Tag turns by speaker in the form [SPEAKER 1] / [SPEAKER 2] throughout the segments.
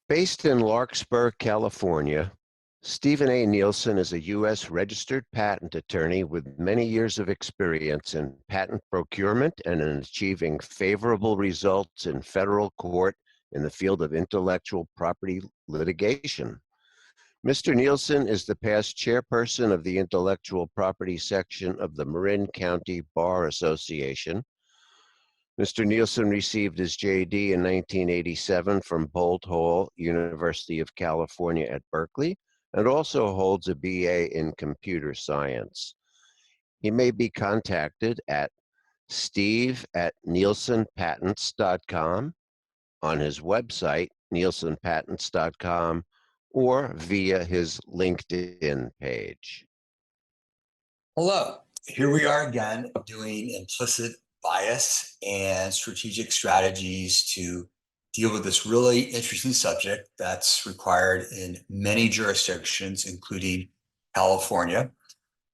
[SPEAKER 1] Based in Larkspur, California, Stephen A. Nielsen is a U.S. registered patent attorney with many years of experience in patent procurement and in achieving favorable results in federal court in the field of intellectual property litigation. Mr. Nielsen is the past chairperson of the intellectual property section of the Marin County Bar Association. Mr. Nielsen received his JD in 1987 from Bolt Hall, University of California at Berkeley, and also holds a BA in computer science. He may be contacted at steve@nielsenpatents.com, on his website, nielsenpatents.com, or via his LinkedIn page.
[SPEAKER 2] Hello, here we are again doing implicit bias and strategic strategies to deal with this really interesting subject that's required in many jurisdictions, including California.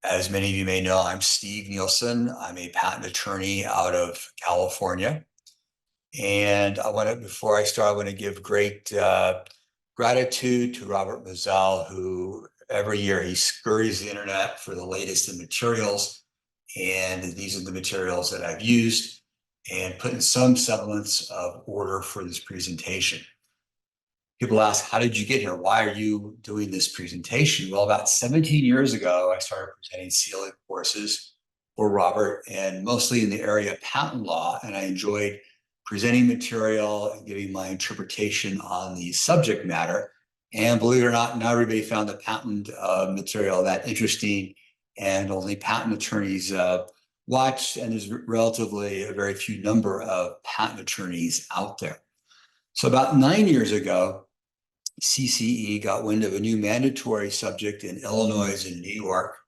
[SPEAKER 2] As many of you may know, I'm Steve Nielsen. I'm a patent attorney out of California. And before I start, I want to give great gratitude to Robert Mazzell, who every year he scurries the internet for the latest in materials. And these are the materials that I've used and put in some semblance of order for this presentation. People ask, how did you get here? Why are you doing this presentation? Well, about 17 years ago, I started presenting CLE courses for Robert, and mostly in the area of patent law. And I enjoyed presenting material and giving my interpretation on the subject matter. And believe it or not, not everybody found the patent material that interesting, and only patent attorneys watch, and there's relatively a very few number of patent attorneys out there. So about 9 years ago, CCE got wind of a new mandatory subject in Illinois and New York.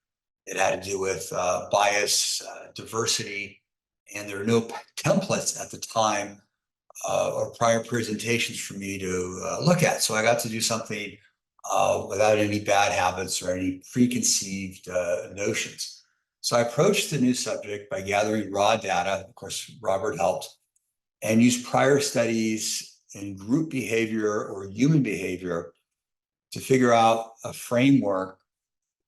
[SPEAKER 2] It had to do with bias, diversity, and there were no templates at the time or prior presentations for me to look at. So I got to do something without any bad habits or any preconceived notions. So I approached the new subject by gathering raw data. Of course, Robert helped, and used prior studies in group behavior or human behavior to figure out a framework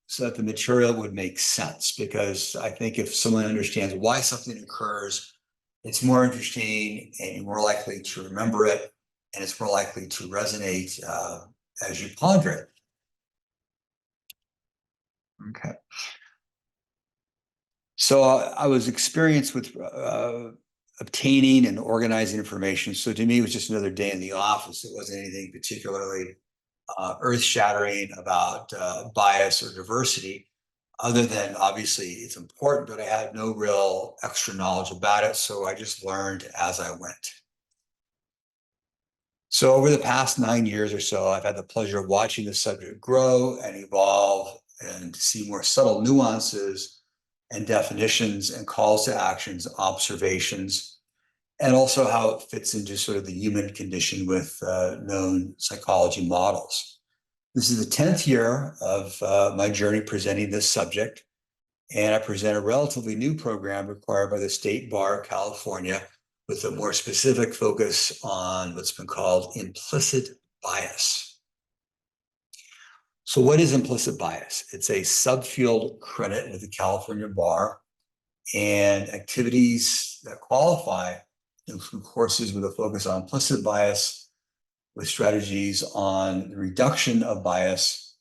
[SPEAKER 2] so that the material would make sense. Because I think if someone understands why something occurs, it's more interesting and you're more likely to remember it, and it's more likely to resonate as you ponder it. Okay. So I was experienced with obtaining and organizing information. So to me, it was just another day in the office. It wasn't anything particularly earth-shattering about bias or diversity, other than obviously it's important, but I had no real extra knowledge about it. So I just learned as I went. So over the past 9 years or so, I've had the pleasure of watching the subject grow and evolve and see more subtle nuances and definitions and calls to actions, observations, and also how it fits into sort of the human condition with known psychology models. This is the 10th year of my journey presenting this subject, and I present a relatively new program required by the State Bar of California with a more specific focus on what's been called implicit bias. So what is implicit bias? It's a subfield credit with the California Bar, and activities that qualify include courses with a focus on implicit bias, with strategies on the reduction of bias,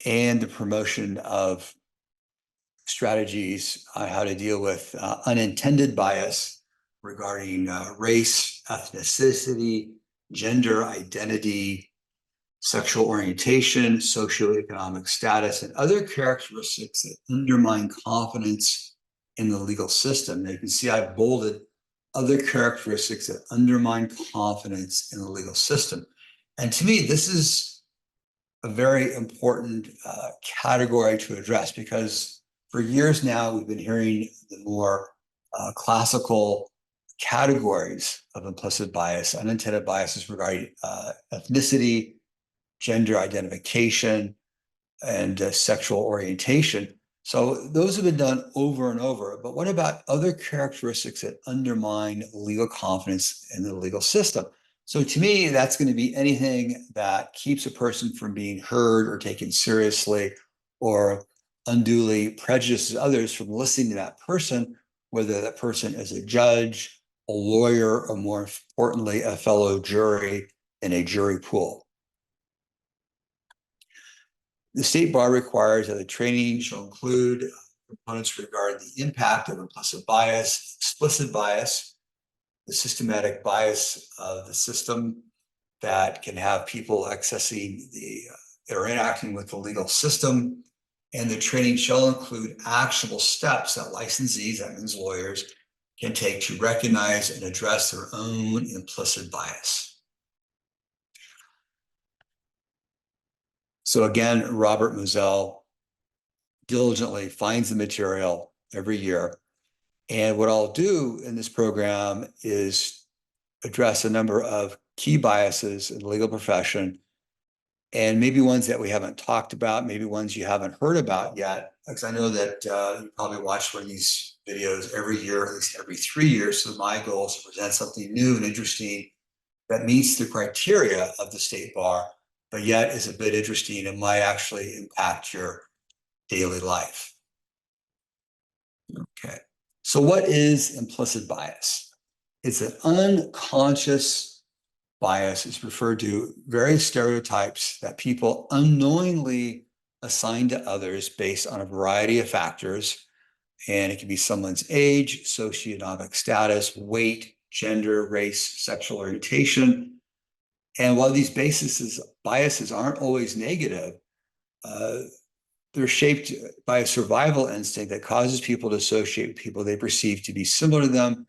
[SPEAKER 2] and the promotion of strategies on how to deal with unintended bias regarding race, ethnicity, gender identity, sexual orientation, socioeconomic status, and other characteristics that undermine confidence in the legal system. Now you can see I've bolded other characteristics that undermine confidence in the legal system. And to me, this is a very important category to address, because for years now, we've been hearing the more classical categories of implicit bias, unintended biases regarding ethnicity, gender identification, and sexual orientation. So those have been done over and over. But what about other characteristics that undermine legal confidence in the legal system? So to me, that's going to be anything that keeps a person from being heard or taken seriously, or unduly prejudices others from listening to that person, whether that person is a judge, a lawyer, or more importantly, a fellow jury in a jury pool. The state bar requires that the training shall include components regarding the impact of implicit bias, explicit bias, the systematic bias of the system that can have people accessing or interacting with the legal system. And the training shall include actionable steps that licensees, that means lawyers, can take to recognize and address their own implicit bias. So again, Robert Moselle diligently finds the material every year. And what I'll do in this program is address a number of key biases in the legal profession, and maybe ones that we haven't talked about, maybe ones you haven't heard about yet, because I know that you probably watch one of these videos every year, at least every 3 years. So my goal is to present something new and interesting that meets the criteria of the state bar, but yet is a bit interesting and might actually impact your daily life. Okay, so what is implicit bias? It's an unconscious bias. It's referred to various stereotypes that people unknowingly assign to others based on a variety of factors. And it can be someone's age, socioeconomic status, weight, gender, race, sexual orientation. And while these biases aren't always negative, they're shaped by a survival instinct that causes people to associate with people they perceive to be similar to them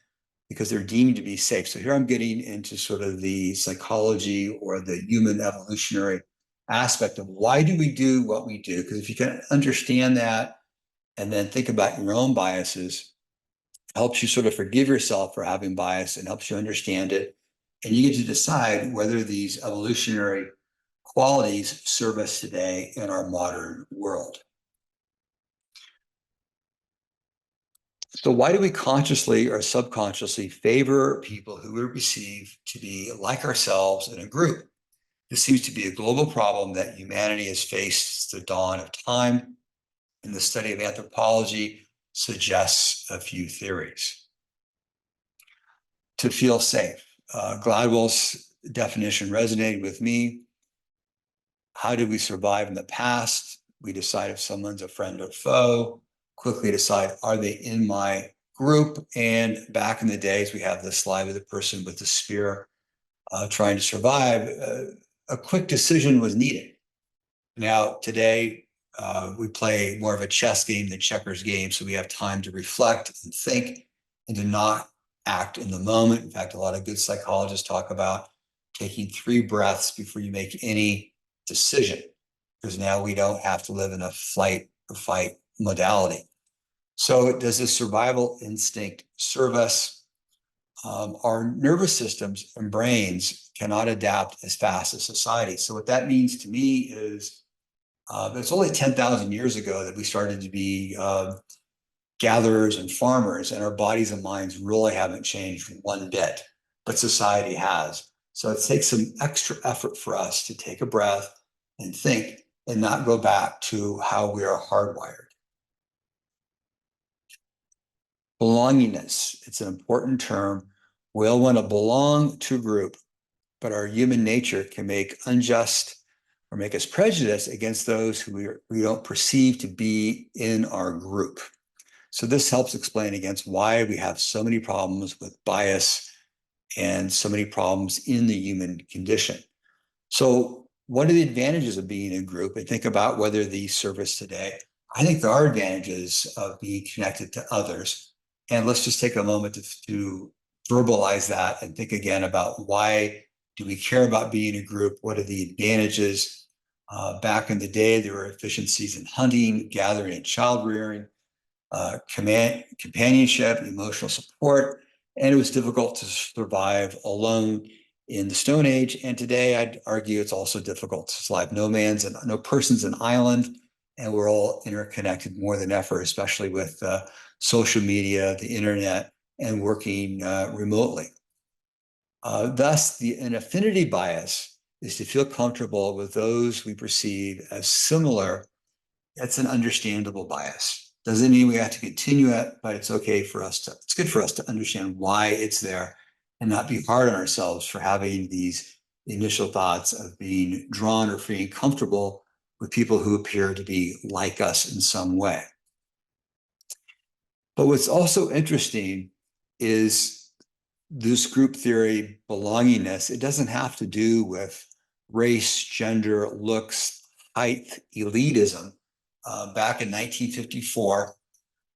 [SPEAKER 2] because they're deemed to be safe. So here I'm getting into sort of the psychology or the human evolutionary aspect of why do we do what we do? Because if you can understand that and then think about your own biases, it helps you sort of forgive yourself for having bias and helps you understand it. And you get to decide whether these evolutionary qualities serve us today in our modern world. So why do we consciously or subconsciously favor people who we perceive to be like ourselves in a group? This seems to be a global problem that humanity has faced since the dawn of time, and the study of anthropology suggests a few theories. To feel safe. Gladwell's definition resonated with me. How did we survive in the past? We decide if someone's a friend or foe, quickly decide, are they in my group? And back in the days, we have this slide with the person with the spear trying to survive. A quick decision was needed. Now, today, we play more of a chess game than checkers game, so we have time to reflect and think and to not act in the moment. In fact, a lot of good psychologists talk about taking 3 breaths before you make any decision, because now we don't have to live in a flight or fight modality. So does this survival instinct serve us? Our nervous systems and brains cannot adapt as fast as society. So what that means to me is it's only 10,000 years ago that we started to be gatherers and farmers, and our bodies and minds really haven't changed one bit, but society has. So it takes some extra effort for us to take a breath and think and not go back to how we are hardwired. Belongingness, it's an important term. We all want to belong to a group, but our human nature can make unjust or make us prejudiced against those who we don't perceive to be in our group. So this helps explain against why we have so many problems with bias and so many problems in the human condition. So what are the advantages of being in a group? And think about whether these serve us today. I think there are advantages of being connected to others. And let's just take a moment to verbalize that and think again about why do we care about being in a group? What are the advantages? Back in the day, there were efficiencies in hunting, gathering, and child rearing, companionship, emotional support, and it was difficult to survive alone in the Stone Age. And today, I'd argue it's also difficult to survive. No person's an island, and we're all interconnected more than ever, especially with social media, the internet, and working remotely. Thus, an affinity bias is to feel comfortable with those we perceive as similar. That's an understandable bias. Doesn't mean we have to continue it, but it's okay for us to, it's good for us to understand why it's there and not be hard on ourselves for having these initial thoughts of being drawn or feeling comfortable with people who appear to be like us in some way. But what's also interesting is this group theory belongingness. It doesn't have to do with race, gender, looks, height, elitism. Back in 1954,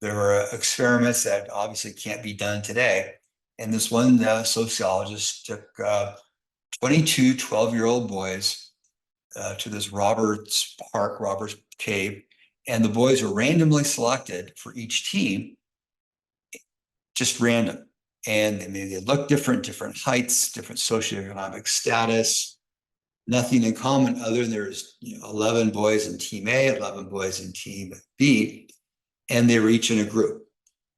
[SPEAKER 2] there were experiments that obviously can't be done today. And this one sociologist took 22 12-year-old boys to this Roberts Park, Roberts Cave, and the boys were randomly selected for each team, just random. And they look different, different heights, different socioeconomic status, nothing in common other than there's 11 boys in team A, 11 boys in team B, and they were each in a group.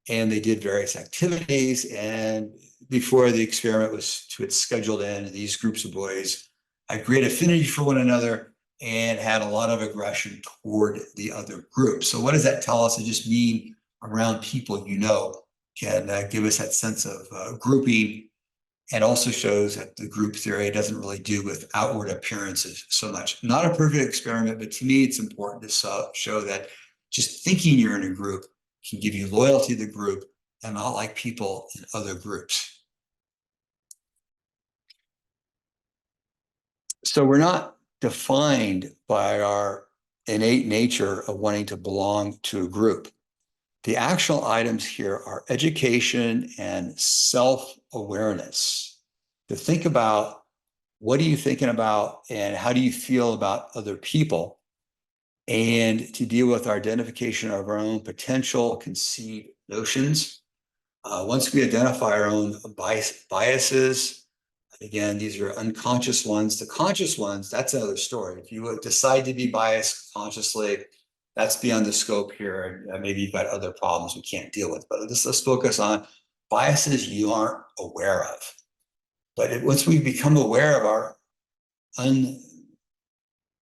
[SPEAKER 2] And they did various activities. And before the experiment was to it scheduled in, these groups of boys had great affinity for one another and had a lot of aggression toward the other group. So what does that tell us? It just mean around people can give us that sense of grouping, and also shows that the group theory doesn't really do with outward appearances so much. Not a perfect experiment, but to me, it's important to show that just thinking you're in a group can give you loyalty to the group and not like people in other groups. So we're not defined by our innate nature of wanting to belong to a group. The actual items here are education and self-awareness. To think about what are you thinking about and how do you feel about other people, and to deal with our identification of our own potential conceived notions. Once we identify our own biases, again, these are unconscious ones. The conscious ones, that's another story. If you decide to be biased consciously, that's beyond the scope here. And maybe you've got other problems we can't deal with, but let's focus on biases you aren't aware of. But once we become aware of our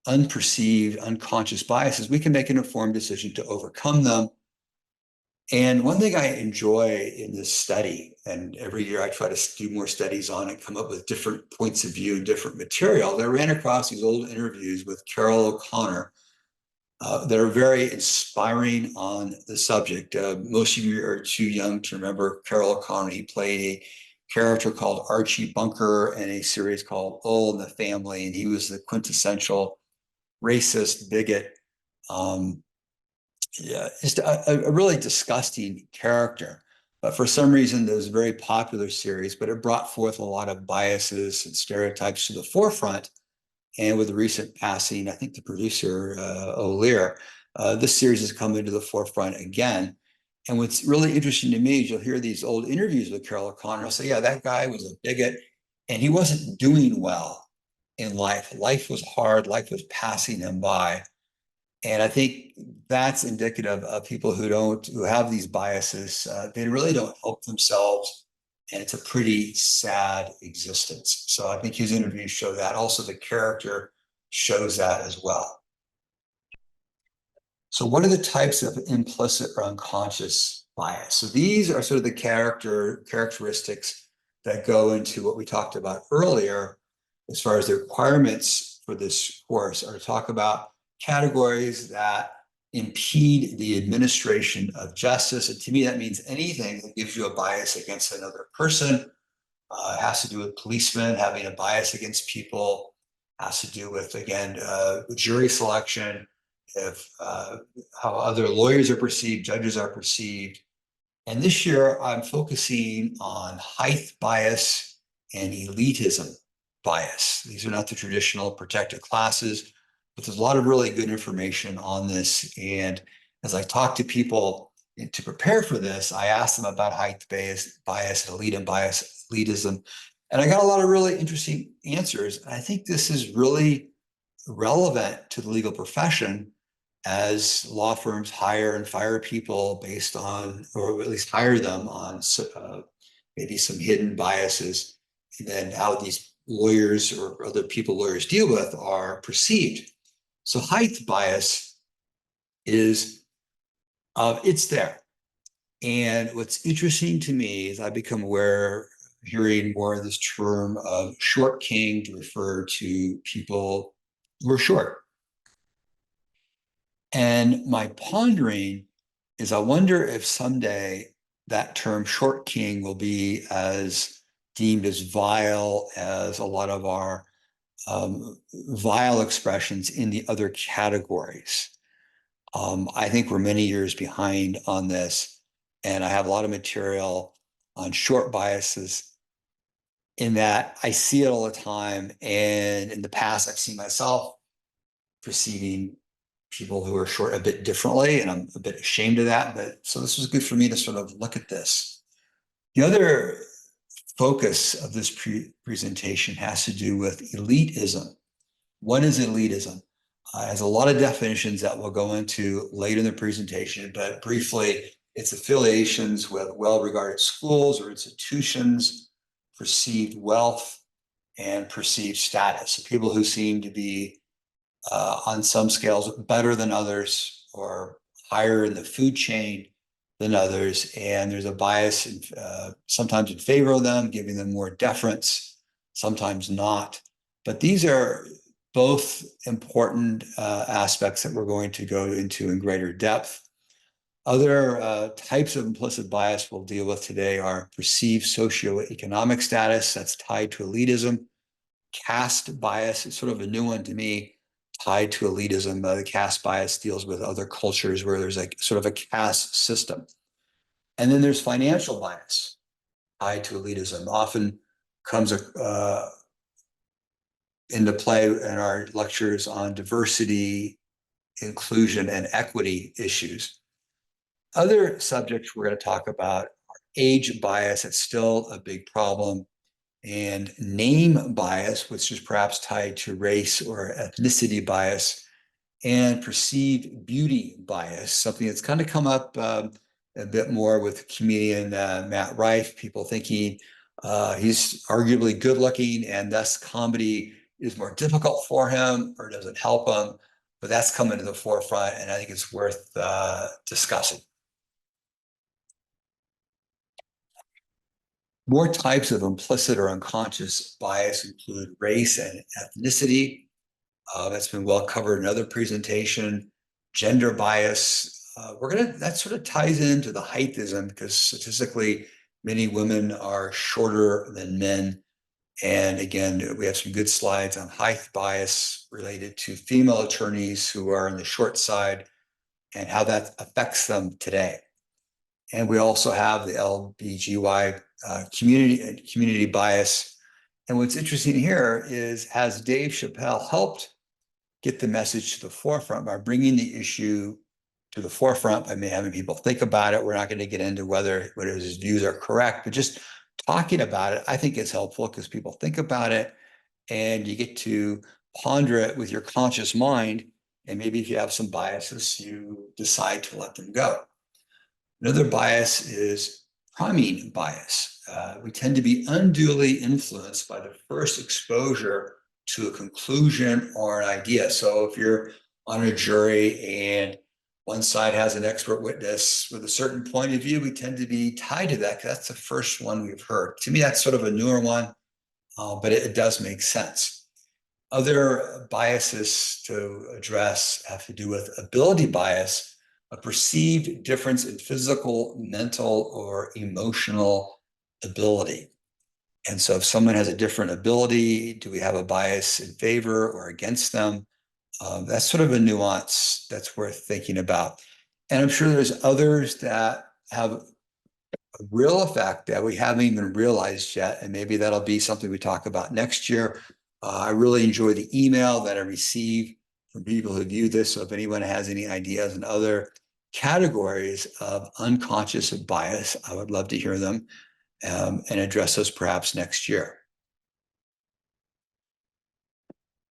[SPEAKER 2] unperceived, unconscious biases, we can make an informed decision to overcome them. And one thing I enjoy in this study, and every year I try to do more studies on it, come up with different points of view and different material. I ran across these old interviews with Carol O'Connor that are very inspiring on the subject. Most of you are too young to remember Carol O'Connor. He played a character called Archie Bunker in a series called All in the Family, and he was the quintessential racist bigot. Just a really disgusting character. But for some reason, there was a very popular series, but it brought forth a lot of biases and stereotypes to the forefront. And with the recent passing, I think the producer, O'Lear, this series has come into the forefront again. And what's really interesting to me is you'll hear these old interviews with Carol O'Connor. I'll say, yeah, that guy was a bigot and he wasn't doing well in life. Life was hard. Life was passing him by. And I think that's indicative of people who have these biases. They really don't help themselves. And it's a pretty sad existence. So I think his interviews show that. Also, the character shows that as well. So what are the types of implicit or unconscious bias? So these are sort of the characteristics that go into what we talked about earlier as far as the requirements for this course, are to talk about categories that impede the administration of justice. And to me, that means anything that gives you a bias against another person. It has to do with policemen having a bias against people, has to do with, again, jury selection, how other lawyers are perceived, judges are perceived. And this year, I'm focusing on height bias and elitism bias. These are not the traditional protected classes, but there's a lot of really good information on this. And as I talk to people to prepare for this, I asked them about height bias, elitism, and I got a lot of really interesting answers. And I think this is really relevant to the legal profession as law firms hire and fire people based on, or at least hire them on maybe some hidden biases. and then how these lawyers or other people lawyers deal with are perceived. So height bias is it's there. And what's interesting to me is I become aware, hearing more of this term of short king to refer to people who are short. And my pondering is I wonder if someday that term short king will be as deemed as vile as a lot of our vile expressions in the other categories. I think we're many years behind on this, and I have a lot of material on short biases in that I see it all the time. And in the past, I've seen myself perceiving people who are short a bit differently, and I'm a bit ashamed of that. But so this was good for me to sort of look at this. The other focus of this presentation has to do with elitism. What is elitism? It has a lot of definitions that we'll go into later in the presentation, but briefly, it's affiliations with well-regarded schools or institutions, perceived wealth, and perceived status. So people who seem to be on some scales better than others or higher in the food chain than others. And there's a bias sometimes in favor of them, giving them more deference, sometimes not. But these are both important aspects that we're going to go into in greater depth. Other types of implicit bias we'll deal with today are perceived socioeconomic status, that's tied to elitism. Caste bias is sort of a new one to me, tied to elitism. The caste bias deals with other cultures where there's like sort of a caste system. And then there's financial bias tied to elitism, often comes into play in our lectures on diversity, inclusion, and equity issues. Other subjects we're going to talk about are age bias. It's still a big problem. And name bias, which is perhaps tied to race or ethnicity bias, and perceived beauty bias, something that's kind of come up a bit more with comedian Matt Rife, people thinking he's arguably good looking and thus comedy is more difficult for him or doesn't help him, but that's coming to the forefront and I think it's worth discussing. More types of implicit or unconscious bias include race and ethnicity. That's been well covered in other presentation. Gender bias. That sort of ties into the heightism because statistically, many women are shorter than men. And again, we have some good slides on height bias related to female attorneys who are on the short side and how that affects them today. And we also have the LBGY community bias. And what's interesting here is, has Dave Chappelle helped get the message to the forefront by bringing the issue to the forefront by having people think about it? We're not going to get into whether his views are correct, but just talking about it, I think is helpful because people think about it and you get to ponder it with your conscious mind. And maybe if you have some biases, you decide to let them go. Another bias is priming bias. We tend to be unduly influenced by the first exposure to a conclusion or an idea. So if you're on a jury and one side has an expert witness with a certain point of view, we tend to be tied to that because that's the first one we've heard. To me, that's sort of a newer one, but it does make sense. Other biases to address have to do with ability bias, a perceived difference in physical, mental, or emotional ability. And so if someone has a different ability, do we have a bias in favor or against them? That's sort of a nuance that's worth thinking about. And I'm sure there's others that have a real effect that we haven't even realized yet. And maybe that'll be something we talk about next year. I really enjoy the email that I receive from people who view this. So if anyone has any ideas and other categories of unconscious bias, I would love to hear them and address those perhaps next year.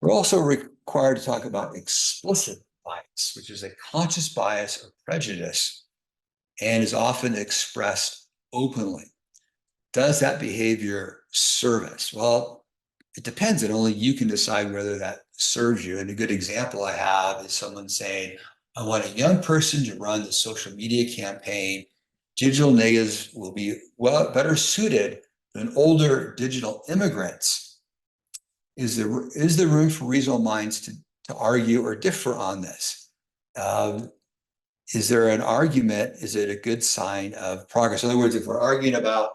[SPEAKER 2] We're also required to talk about explicit bias, which is a conscious bias or prejudice and is often expressed openly. does that behavior serve us? Well, it depends, and only you can decide whether that serves you. And a good example I have is someone saying, I want a young person to run the social media campaign. Digital natives will be better suited than older digital immigrants. Is there room for reasonable minds to argue or differ on this? Is there an argument? Is it a good sign of progress? In other words, if we're arguing about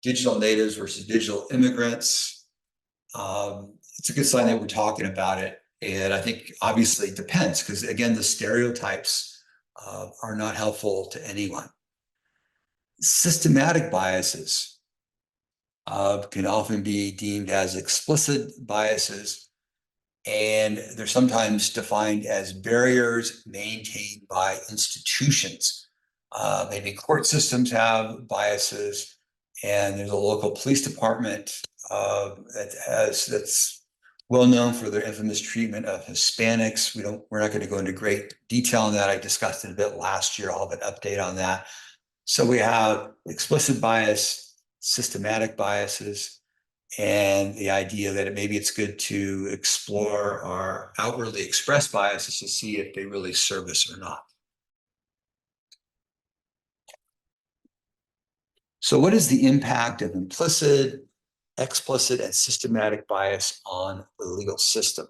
[SPEAKER 2] digital natives versus digital immigrants, it's a good sign that we're talking about it. And I think obviously it depends, because again, the stereotypes are not helpful to anyone. Systematic biases can often be deemed as explicit biases, and they're sometimes defined as barriers maintained by institutions. Maybe court systems have biases, and there's a local police department that's well known for their infamous treatment of Hispanics. We're not going to go into great detail on that. I discussed it a bit last year. I'll have an update on that. So we have explicit bias, systematic biases, and the idea that maybe it's good to explore our outwardly expressed biases to see if they really serve us or not. So what is the impact of implicit, explicit, and systematic bias on the legal system?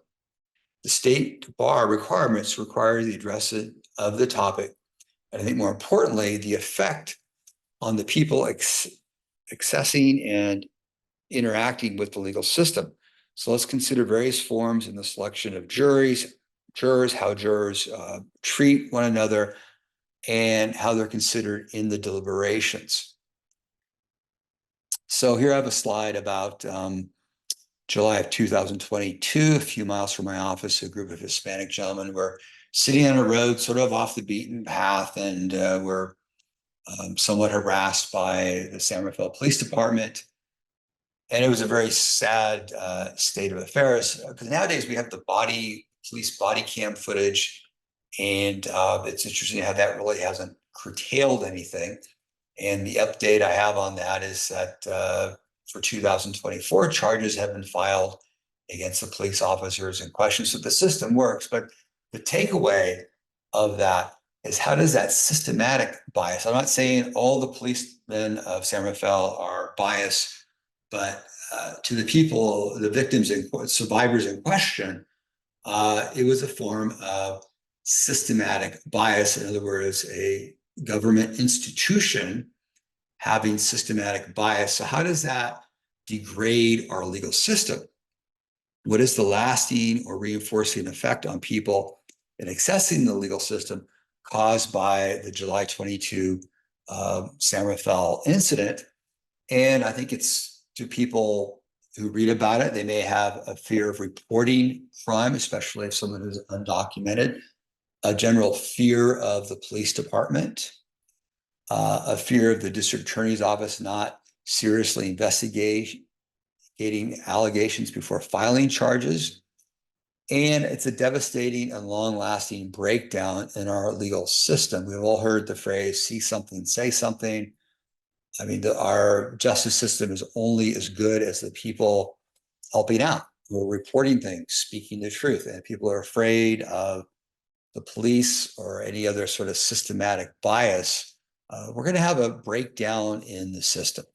[SPEAKER 2] The state bar requirements require the addressing of the topic, and I think more importantly, the effect on the people accessing and interacting with the legal system. So let's consider various forms in the selection of jurors, how jurors treat one another, and how they're considered in the deliberations. So here I have a slide about July of 2022, a few miles from my office, a group of Hispanic gentlemen were sitting on a road sort of off the beaten path, and were somewhat harassed by the San Rafael Police Department. And it was a very sad state of affairs, because nowadays we have the police body cam footage, and it's interesting how that really hasn't curtailed anything. And the update I have on that is that for 2024, charges have been filed against the police officers in question. So the system works, but the takeaway of that is, how does that systematic bias? I'm not saying all the policemen of San Rafael are biased, but to the people, the victims and survivors in question, it was a form of systematic bias. In other words, a government institution having systematic bias. So how does that degrade our legal system? What is the lasting or reinforcing effect on people in accessing the legal system caused by the July 22 San Rafael incident? And I think it's, to people who read about it, they may have a fear of reporting crime, especially if someone who's undocumented, a general fear of the police department, a fear of the district attorney's office not seriously investigating allegations before filing charges. And it's a devastating and long-lasting breakdown in our legal system. We've all heard the phrase, see something, say something. I mean, our justice system is only as good as the people helping out, who are reporting things, speaking the truth. And if people are afraid of the police or any other sort of systematic bias, we're going to have a breakdown in the system.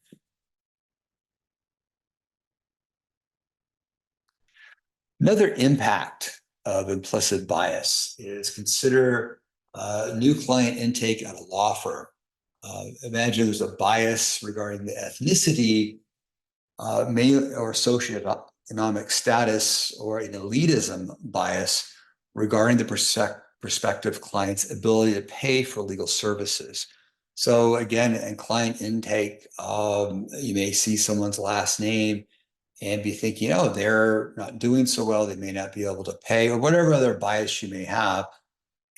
[SPEAKER 2] Another impact of implicit bias is, consider new client intake at a law firm. Imagine there's a bias regarding the ethnicity, or socioeconomic status, or an elitism bias regarding the prospective client's ability to pay for legal services. So again, in client intake, you may see someone's last name and be thinking, oh, they're not doing so well, they may not be able to pay, or whatever other bias you may have.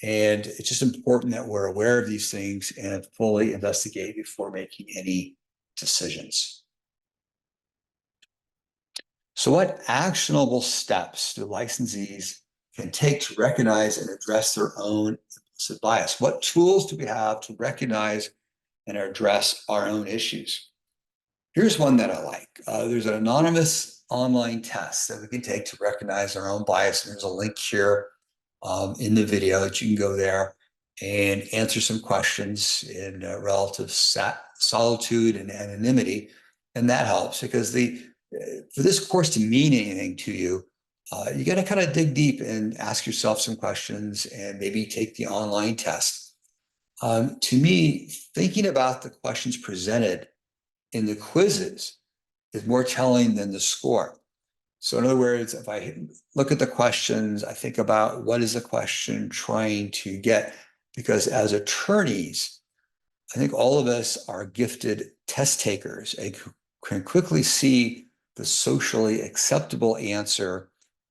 [SPEAKER 2] And it's just important that we're aware of these things and fully investigate before making any decisions. So what actionable steps do licensees can take to recognize and address their own implicit bias? What tools do we have to recognize and address our own issues? Here's one that I like. There's an anonymous online test that we can take to recognize our own bias. And there's a link here in the video that you can go there and answer some questions in relative solitude and anonymity. And that helps because for this course to mean anything to you, you got to kind of dig deep and ask yourself some questions and maybe take the online test. To me, thinking about the questions presented in the quizzes is more telling than the score. So in other words, if I look at the questions, I think about what is the question trying to get? Because as attorneys, I think all of us are gifted test takers and can quickly see the socially acceptable answer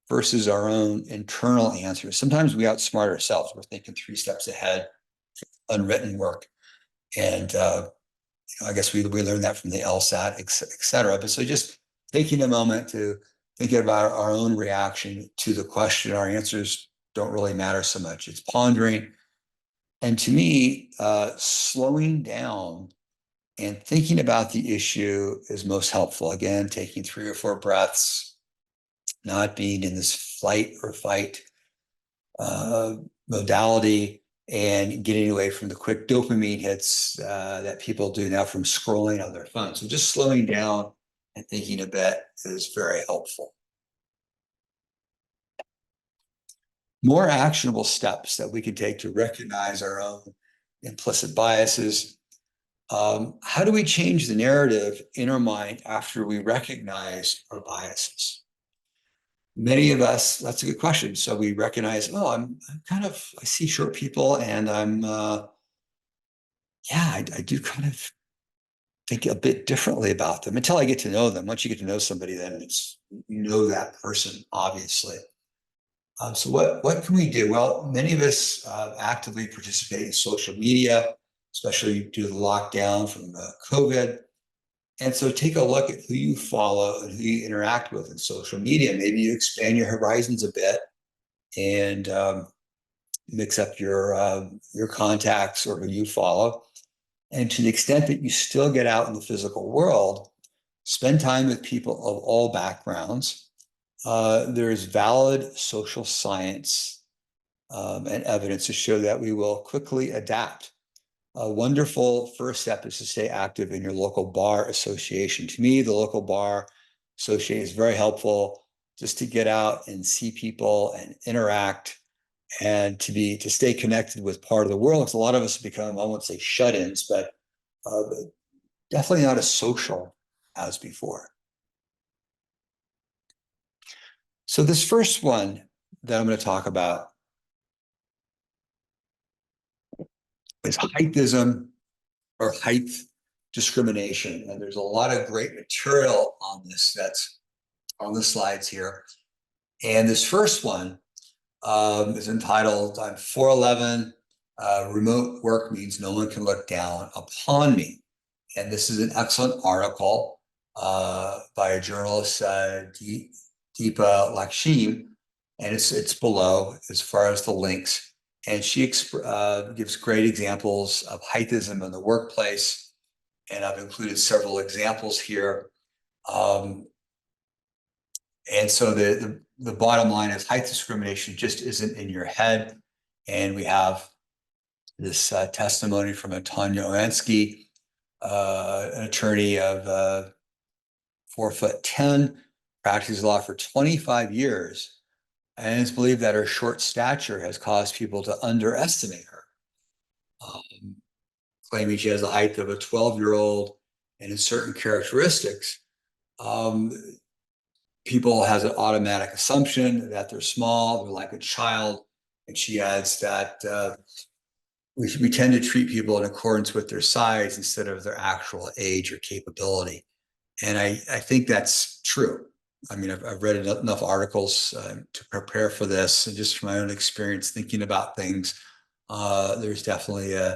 [SPEAKER 2] versus our own internal answers. Sometimes we outsmart ourselves. We're thinking 3 steps ahead, unwritten work. And I guess we learned that from the LSAT, et cetera. But so just taking a moment to think about our own reaction to the question, our answers don't really matter so much. It's pondering. And to me, slowing down and thinking about the issue is most helpful. Again, taking 3 or 4 breaths, not being in this flight or fight modality, and getting away from the quick dopamine hits that people do now from scrolling on their phone. So just slowing down and thinking a bit is very helpful. More actionable steps that we can take to recognize our own implicit biases. How do we change the narrative in our mind after we recognize our biases? Many of us, that's a good question. So we recognize, oh, I'm kind of, I see short people and I do kind of think a bit differently about them until I get to know them. Once you get to know somebody, then you know that person, obviously. So what can we do? Well, many of us actively participate in social media, especially due to the lockdown from COVID. And so take a look at who you follow and who you interact with in social media. Maybe you expand your horizons a bit and mix up your contacts or who you follow. And to the extent that you still get out in the physical world, spend time with people of all backgrounds. There is valid social science and evidence to show that we will quickly adapt. A wonderful first step is to stay active in your local bar association. To me, the local bar association is very helpful just to get out and see people and interact and to stay connected with part of the world. Because a lot of us become, I won't say shut-ins, but definitely not as social as before. So this first one that I'm going to talk about is heightism or height discrimination. And there's a lot of great material on this that's on the slides here. And this first one is entitled, I'm 4'11", remote work means no one can look down upon me. And this is an excellent article by a journalist, Deepa Lakshmi, and it's below as far as the links. And she gives great examples of heightism in the workplace. And I've included several examples here. And so the bottom line is height discrimination just isn't in your head. And we have this testimony from Tanya Oansky, an attorney of 4'10", practices law for 25 years. And it's believed that her short stature has caused people to underestimate her, claiming she has the height of a 12-year-old and in certain characteristics. People has an automatic assumption that they're small, they're like a child. And she adds that we tend to treat people in accordance with their size instead of their actual age or capability. And I think that's true. I mean, I've read enough articles to prepare for this, and just from my own experience thinking about things, there's definitely a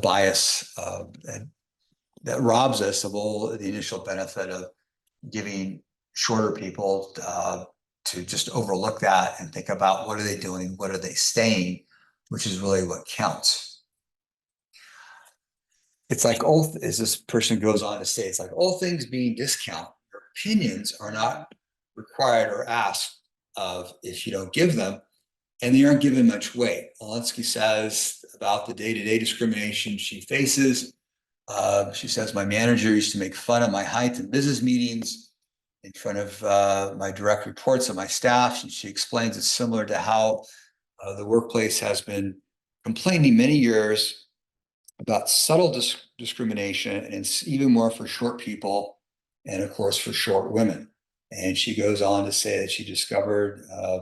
[SPEAKER 2] bias that robs us of all the initial benefit of giving shorter people to just overlook that and think about what are they doing, what are they saying, which is really what counts. It's like all, as this person goes on to say, it's like all things being discounted, your opinions are not required or asked of if you don't give them, and they aren't given much weight. Walensky says about the day-to-day discrimination she faces. She says, my manager used to make fun of my height in business meetings in front of my direct reports of my staff. And she explains it's similar to how the workplace has been complaining many years about subtle discrimination, and it's even more for short people, and of course for short women. And she goes on to say that she discovered uh,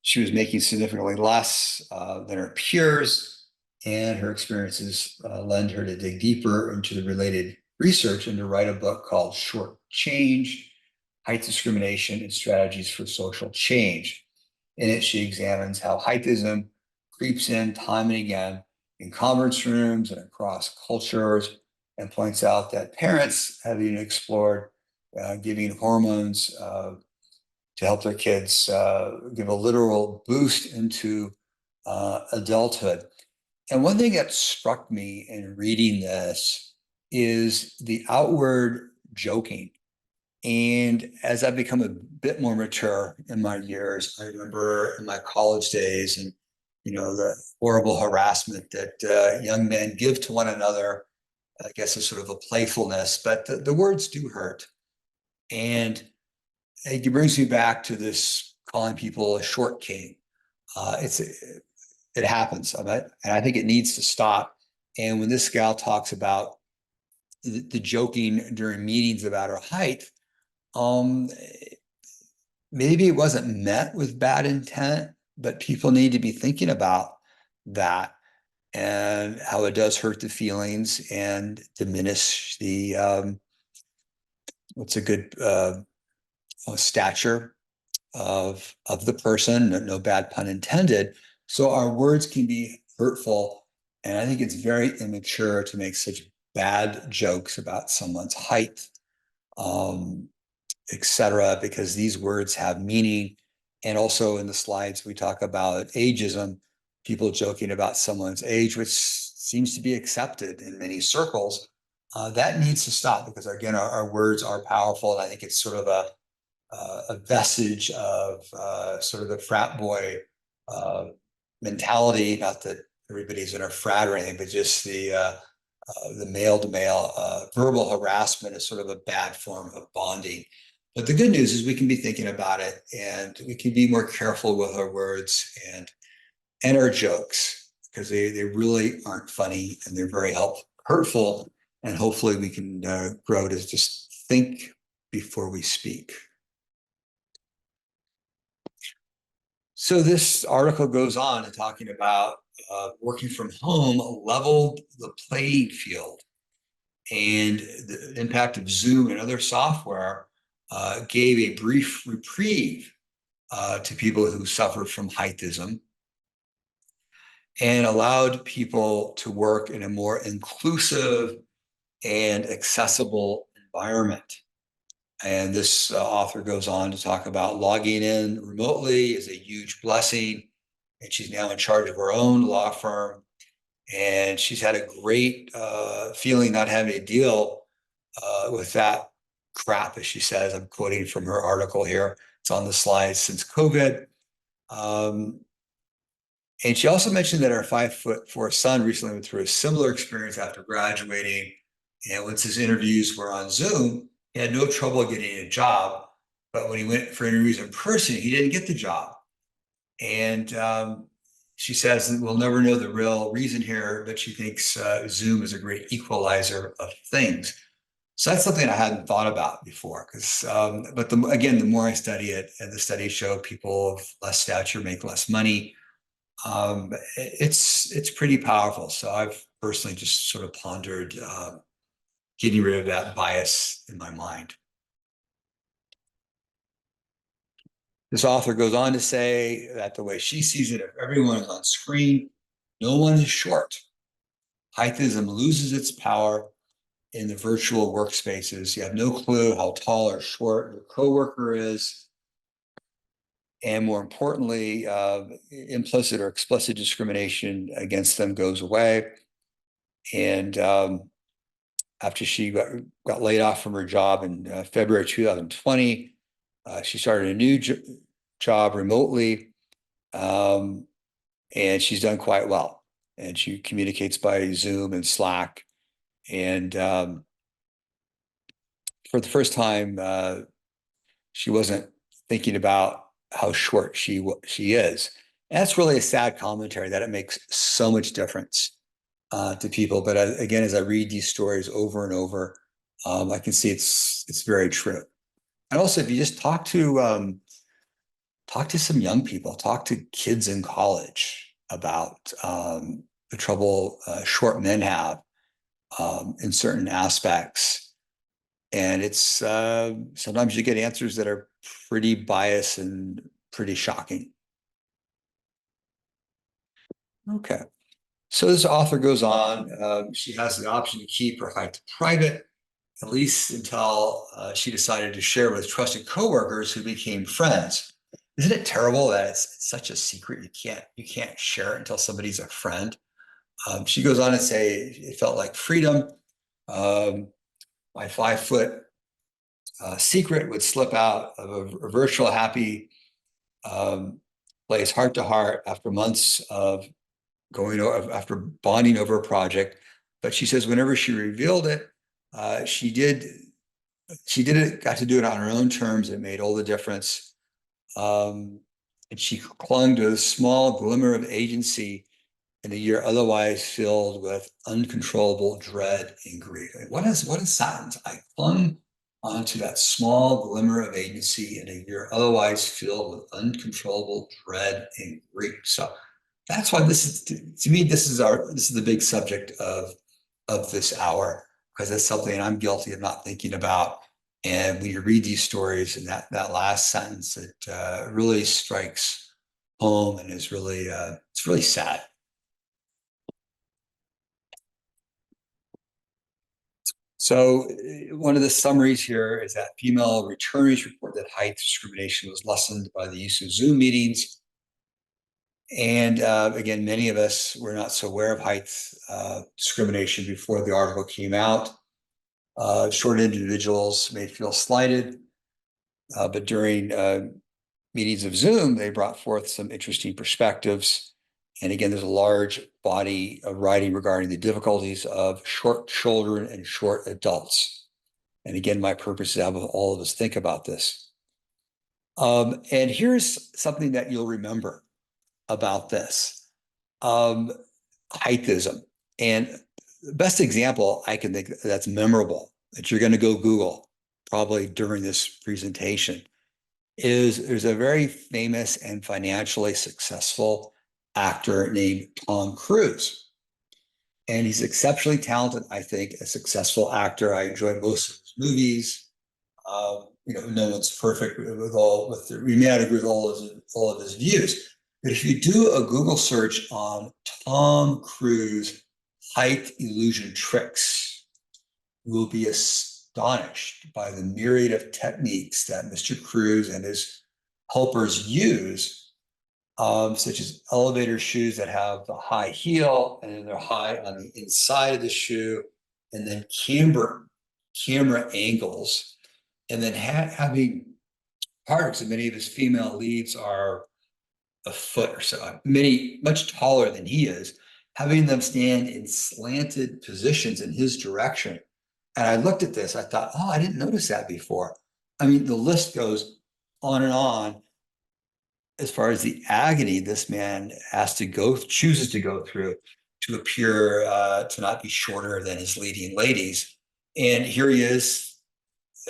[SPEAKER 2] she was making significantly less than her peers, and her experiences led her to dig deeper into the related research and to write a book called Short Change: Height Discrimination and Strategies for Social Change. In it, she examines how heightism creeps in time and again in conference rooms and across cultures, and points out that parents have even explored giving hormones to help their kids give a literal boost into adulthood. And one thing that struck me in reading this is the outward joking. And as I've become a bit more mature in my years, I remember in my college days and, you know, the horrible harassment that young men give to one another, I guess is sort of a playfulness, but the words do hurt. And it brings me back to this calling people a short king. It happens, and I think it needs to stop. And when this gal talks about the joking during meetings about her height, um, maybe it wasn't met with bad intent, but people need to be thinking about that and how it does hurt the feelings and diminish the what's a good stature of the person, no bad pun intended. So our words can be hurtful, and I think it's very immature to make such bad jokes about someone's height, etc., because these words have meaning. And also in the slides we talk about ageism, people joking about someone's age, which seems to be accepted in many circles. That needs to stop because again, our words are powerful, and I think it's sort of a vestige of sort of the frat boy mentality. Not that everybody's in a frat or anything, but just the male to male verbal harassment is sort of a bad form of bonding. But the good news is we can be thinking about it, and we can be more careful with our words and our jokes, because they really aren't funny, and they're very hurtful. And hopefully we can grow to just think before we speak. So this article goes on to talking about working from home leveled the playing field, and the impact of Zoom and other software gave a brief reprieve to people who suffered from heightism, and allowed people to work in a more inclusive and accessible environment. And this author goes on to talk about logging in remotely is a huge blessing. And she's now in charge of her own law firm. And she's had a great feeling not having to deal with that crap, as she says. I'm quoting from her article here. It's on the slides since COVID. And she also mentioned that her 5'4" son recently went through a similar experience after graduating. And once his interviews were on Zoom, he had no trouble getting a job. But when he went for interviews in person, he didn't get the job. And she says that we'll never know the real reason here, but she thinks Zoom is a great equalizer of things. So that's something I hadn't thought about before. But again, the more I study it, and the studies show people of less stature make less money. It's pretty powerful. So I've personally just sort of pondered getting rid of that bias in my mind. This author goes on to say that the way she sees it, if everyone is on screen, no one is short. Heightism loses its power in the virtual workspaces. You have no clue how tall or short your coworker is. And more importantly, implicit or explicit discrimination against them goes away. And after she got laid off from her job in February 2020, she started a new job remotely, and she's done quite well. And she communicates by Zoom and Slack. And for the first time, she wasn't thinking about how short she is. And that's really a sad commentary that it makes so much difference to people. But again, as I read these stories over and over, I can see it's very true. And also, if you just talk to some young people, talk to kids in college about the trouble short men have in certain aspects. And it's sometimes you get answers that are pretty biased and pretty shocking. Okay. So this author goes on. She has the option to keep her height private, at least until she decided to share with trusted coworkers who became friends. Isn't it terrible that it's such a secret you can't share it until somebody's a friend? She goes on to say it felt like freedom. My 5 foot secret would slip out of a virtual happy place heart to heart after months of going over, after bonding over a project. But she says whenever she revealed it, she did it, got to do it on her own terms. It made all the difference. And she clung to a small glimmer of agency in a year otherwise filled with uncontrollable dread and grief. What a sentence. I clung onto that small glimmer of agency in a year otherwise filled with uncontrollable dread and grief. So that's why this is, to me, this is the big subject of this hour, because it's something I'm guilty of not thinking about. And when you read these stories and that last sentence, it really strikes home and is really it's really sad. So one of the summaries here is that female returnees report that height discrimination was lessened by the use of Zoom meetings. And again, many of us were not so aware of height discrimination before the article came out. Short individuals may feel slighted, but during meetings of Zoom, they brought forth some interesting perspectives. And again, there's a large body of writing regarding the difficulties of short children and short adults. And again, my purpose is to have all of us think about this. And here's something that you'll remember about this. Heightism. And the best example I can think that's memorable, that you're going to go Google probably during this presentation, is there's a very famous and financially successful actor named Tom Cruise. And he's exceptionally talented, I think, a successful actor. I enjoy most of his movies. No one's perfect we may not agree with all of his views. But if you do a Google search on Tom Cruise height illusion tricks, you will be astonished by the myriad of techniques that Mr. Cruise and his helpers use, such as elevator shoes that have the high heel and then they're high on the inside of the shoe, and then camera angles, and then having parts. And many of his female leads are a foot or so, much taller than he is, having them stand in slanted positions in his direction. And I looked at this, I thought, oh, I didn't notice that before. I mean, the list goes on and on as far as the agony this man chooses to go through to appear to not be shorter than his leading ladies. And here he is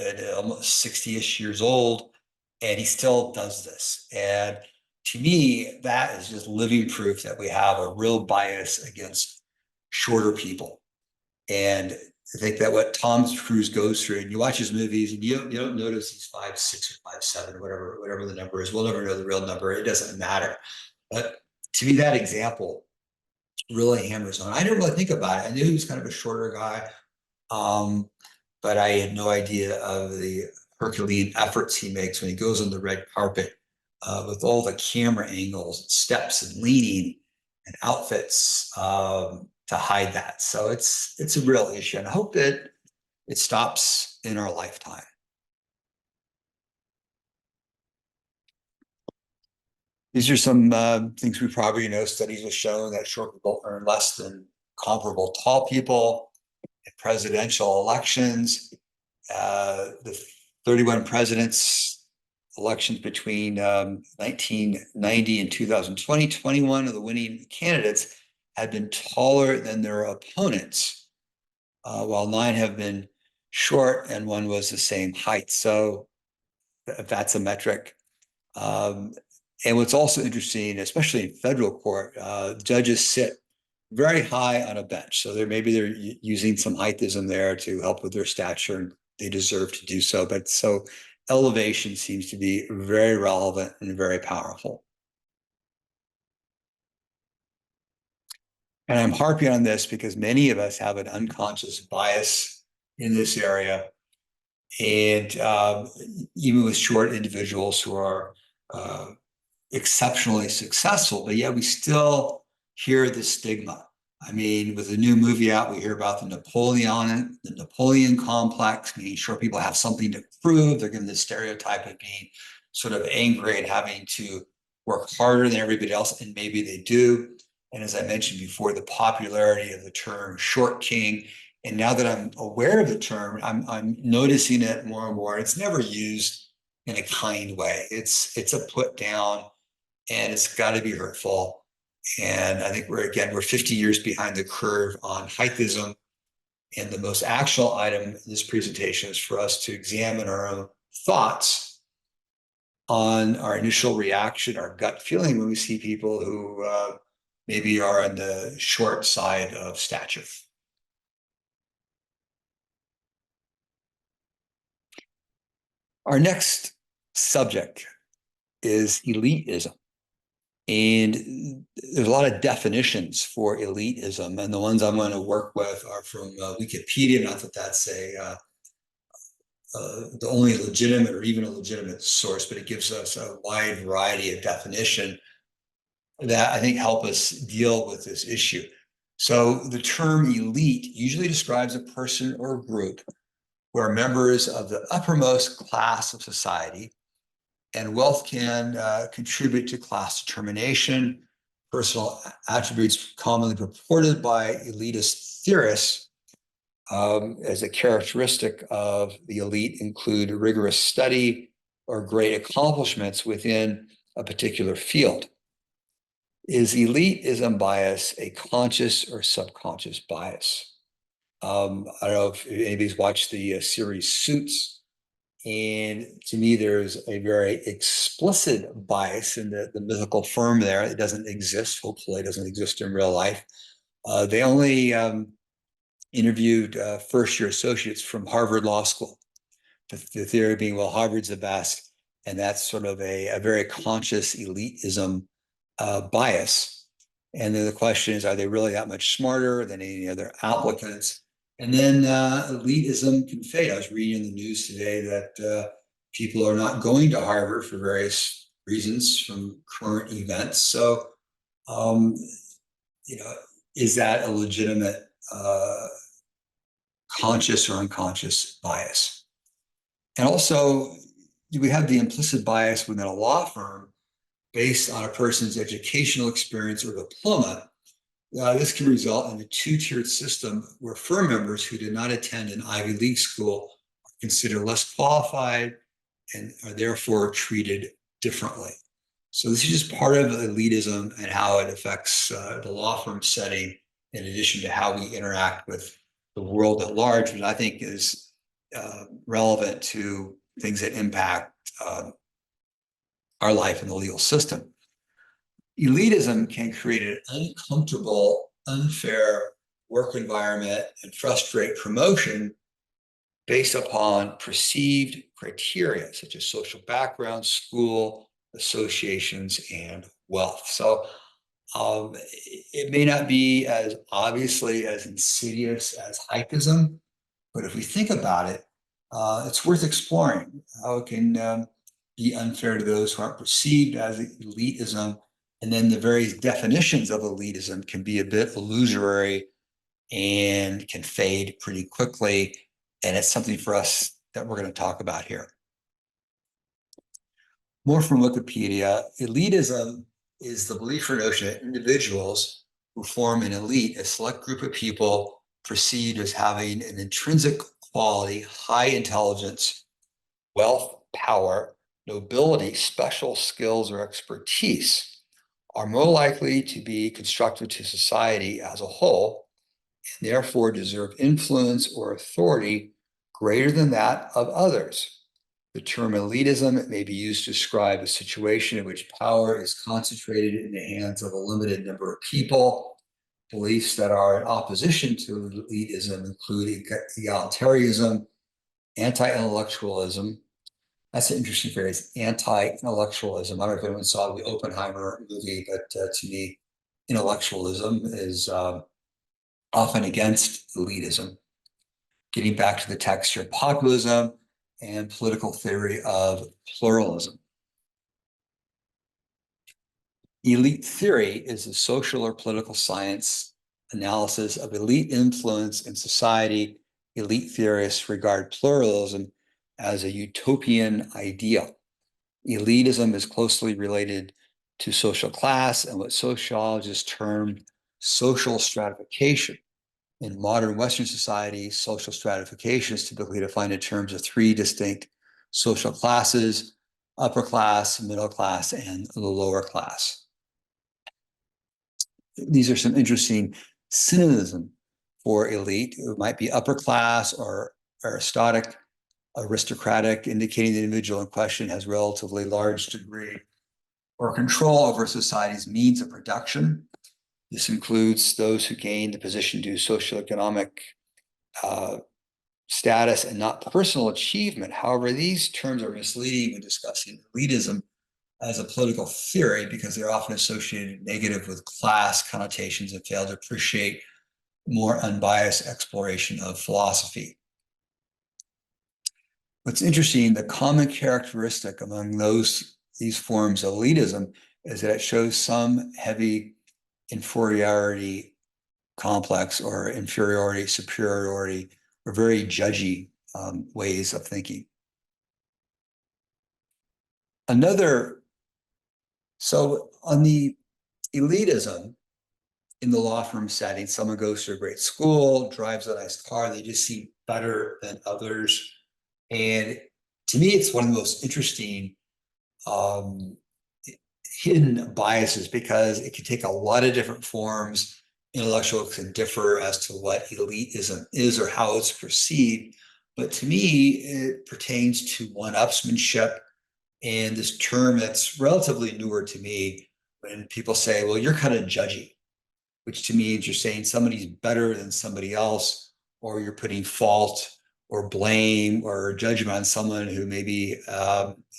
[SPEAKER 2] at almost 60-ish years old, and he still does this. And to me, that is just living proof that we have a real bias against shorter people. And I think that what Tom Cruise goes through, and you watch his movies, and you don't notice he's 5'6" or 5'7", or whatever the number is. We'll never know the real number. It doesn't matter. But to me, that example really hammers on. I didn't really think about it. I knew he was kind of a shorter guy, but I had no idea of the Herculean efforts he makes when he goes on the red carpet with all the camera angles, and steps, and leaning, and outfits. hide that. So it's a real issue, and I hope that it stops in our lifetime. These are some things we probably know. Studies have shown that short people earn less than comparable tall people in presidential elections. The 31 presidents elections between 1990 and 2020, 21 of the winning candidates had been taller than their opponents, while 9 have been short and 1 was the same height. So that's a metric. And what's also interesting, especially in federal court, judges sit very high on a bench. So maybe they're using some heightism there to help with their stature, and they deserve to do so. But so elevation seems to be very relevant and very powerful. And I'm harping on this because many of us have an unconscious bias in this area. And even with short individuals who are exceptionally successful, but yet we still hear the stigma. I mean, with the new movie out, we hear about the Napoleon complex, meaning short people have something to prove. They're given the stereotype of being sort of angry and having to work harder than everybody else, and maybe they do. And as I mentioned before, the popularity of the term short king. And now that I'm aware of the term, I'm noticing it more and more. It's never used in a kind way. It's a put down, and it's got to be hurtful. And I think we're 50 years behind the curve on heightism. And the most actionable item in this presentation is for us to examine our own thoughts on our initial reaction, our gut feeling when we see people who maybe are on the short side of stature. Our next subject is elitism. And there's a lot of definitions for elitism, and the ones I'm going to work with are from Wikipedia. Not that that's the only legitimate or even a legitimate source, but it gives us a wide variety of definition that I think help us deal with this issue. So the term elite usually describes a person or a group who are members of the uppermost class of society, and wealth can contribute to class determination. Personal attributes commonly purported by elitist theorists as a characteristic of the elite include rigorous study or great accomplishments within a particular field. Is elitism bias a conscious or subconscious bias? I don't know if anybody's watched the series Suits. And to me, there's a very explicit bias in the mythical firm there. It doesn't exist. Hopefully, it doesn't exist in real life. They only interviewed first-year associates from Harvard Law School. The theory being, well, Harvard's the best, and that's sort of a very conscious elitism bias. And then the question is, are they really that much smarter than any other applicants? And then elitism can fade. I was reading in the news today that people are not going to Harvard for various reasons from current events. So, is that a legitimate conscious or unconscious bias? And also, we have the implicit bias within a law firm based on a person's educational experience or diploma. This can result in a two-tiered system where firm members who did not attend an Ivy League school are considered less qualified and are therefore treated differently. So this is just part of elitism and how it affects the law firm setting, in addition to how we interact with the world at large, which I think is relevant to things that impact our life in the legal system. Elitism can create an uncomfortable, unfair work environment and frustrate promotion based upon perceived criteria such as social background, school, associations, and wealth. So it may not be as obviously as insidious as heightism, but if we think about it, it's worth exploring how it can be unfair to those who aren't perceived as elitism. And then the various definitions of elitism can be a bit illusory and can fade pretty quickly. And it's something for us that we're going to talk about here. More from Wikipedia, elitism is the belief or notion that individuals who form an elite, a select group of people perceived as having an intrinsic quality, high intelligence, wealth, power, nobility, special skills, or expertise, are more likely to be constructive to society as a whole, and therefore deserve influence or authority greater than that of others. The term elitism may be used to describe a situation in which power is concentrated in the hands of a limited number of people. Beliefs that are in opposition to elitism include egalitarianism, anti-intellectualism. That's an interesting phrase, anti-intellectualism. I don't know if anyone saw the Oppenheimer movie, but to me, intellectualism is often against elitism. Getting back to the text here, populism and political theory of pluralism. Elite theory is a social or political science analysis of elite influence in society. Elite theorists regard pluralism as a utopian ideal. Elitism is closely related to social class and what sociologists term social stratification. In modern Western society, social stratification is typically defined in terms of three distinct social classes: upper class, middle class, and the lower class. These are some interesting synonyms for elite. It might be upper class or aristocratic, indicating the individual in question has relatively large degree or control over society's means of production. This includes those who gain the position due to socioeconomic status and not personal achievement. However, these terms are misleading when discussing elitism as a political theory because they're often associated negative with class connotations and fail to appreciate more unbiased exploration of philosophy. What's interesting, the common characteristic among these forms of elitism is that it shows some heavy inferiority complex or inferiority, superiority, or very judgy ways of thinking. So on the elitism in the law firm setting, someone goes to a great school, drives a nice car, they just seem better than others. And to me, it's one of the most interesting hidden biases because it can take a lot of different forms. Intellectuals can differ as to what elitism is or how it's perceived. But to me, it pertains to one-upsmanship and this term that's relatively newer to me when people say, well, you're kind of judgy, which to me means you're saying somebody's better than somebody else, or you're putting fault or blame or judgment on someone who maybe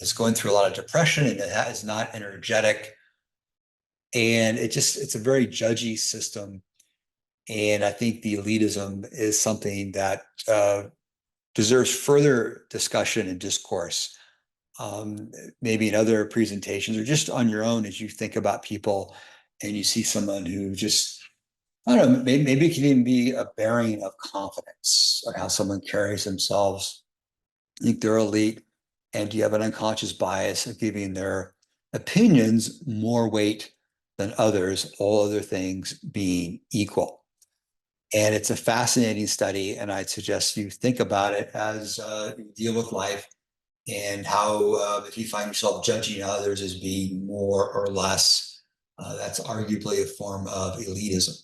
[SPEAKER 2] is going through a lot of depression and is not energetic. And it's a very judgy system. And I think the elitism is something that deserves further discussion and discourse, maybe in other presentations or just on your own as you think about people and you see someone who just, I don't know, maybe it can even be a bearing of confidence or how someone carries themselves. I think they're elite, and you have an unconscious bias of giving their opinions more weight than others, all other things being equal. And it's a fascinating study, and I'd suggest you think about it as you deal with life and how if you find yourself judging others as being more or less, that's arguably a form of elitism.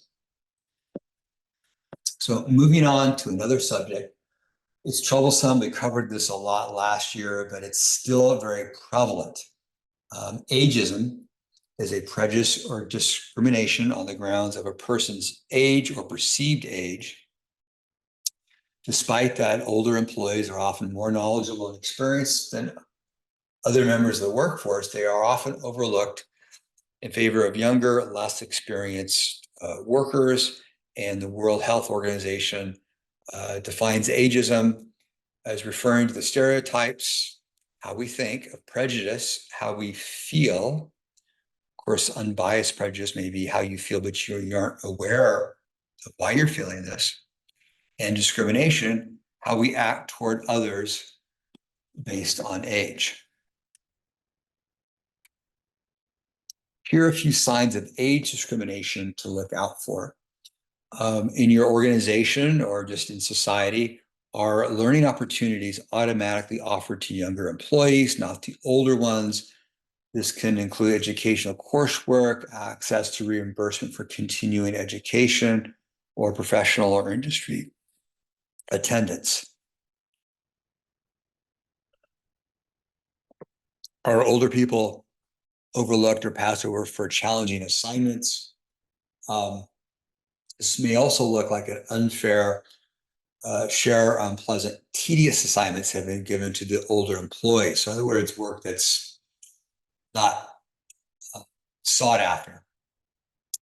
[SPEAKER 2] So moving on to another subject, it's troublesome. We covered this a lot last year, but it's still very prevalent. Ageism is a prejudice or discrimination on the grounds of a person's age or perceived age. Despite that, older employees are often more knowledgeable and experienced than other members of the workforce. They are often overlooked in favor of younger, less experienced workers. And the World Health Organization defines ageism as referring to the stereotypes, how we think, of prejudice, how we feel. Of course, unbiased prejudice may be how you feel, but you aren't aware of why you're feeling this, and discrimination, how we act toward others based on age. Here are a few signs of age discrimination to look out for. In your organization or just in society, are learning opportunities automatically offered to younger employees, not the older ones? This can include educational coursework, access to reimbursement for continuing education, or professional or industry attendance. Are older people overlooked or passed over for challenging assignments? This may also look like an unfair share unpleasant, tedious assignments have been given to the older employees. So in other words, work that's not sought after,